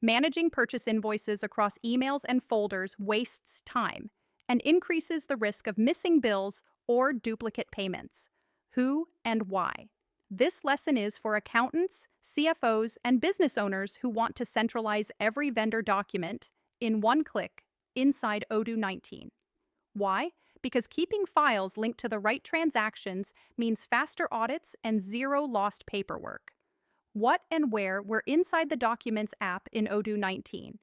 Managing purchase invoices across emails and folders wastes time and increases the risk of missing bills or duplicate payments. Who and why? This lesson is for accountants, CFOs, and business owners who want to centralize every vendor document in one click inside Odoo 19. Why? Because keeping files linked to the right transactions means faster audits and zero lost paperwork. What and where we're inside the Documents app in Odoo 19.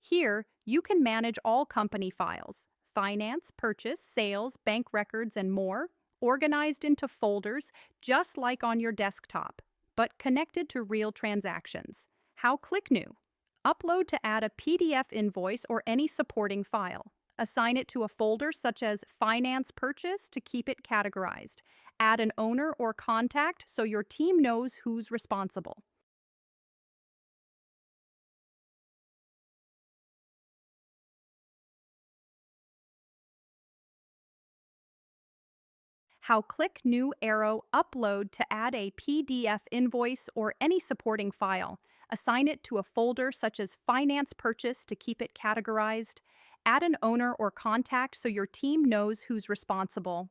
Here, you can manage all company files, finance, purchase, sales, bank records, and more, organized into folders just like on your desktop, but connected to real transactions. How click new. Upload to add a PDF invoice or any supporting file. Assign it to a folder such as Finance Purchase to keep it categorized. Add an owner or contact so your team knows who's responsible. How click new arrow upload to add a PDF invoice or any supporting file. Assign it to a folder such as Finance Purchase to keep it categorized. Add an owner or contact so your team knows who's responsible.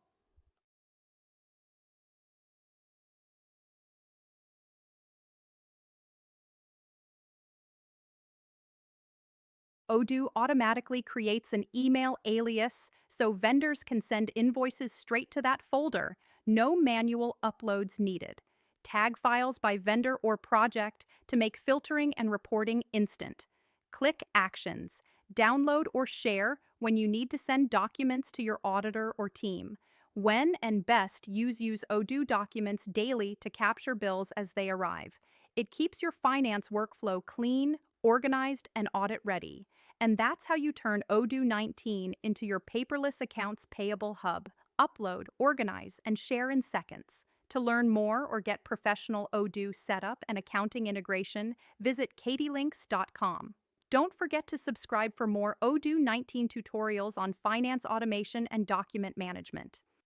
Odoo automatically creates an email alias so vendors can send invoices straight to that folder. No manual uploads needed. Tag files by vendor or project to make filtering and reporting instant. Click Actions. Download or share when you need to send documents to your auditor or team. When and best use Odoo documents daily to capture bills as they arrive. It keeps your finance workflow clean, organized, and audit ready. And that's how you turn Odoo 19 into your paperless accounts payable hub. Upload, organize, and share in seconds. To learn more or get professional Odoo setup and accounting integration, visit Katylinks.com. Don't forget to subscribe for more Odoo 19 tutorials on finance automation and document management.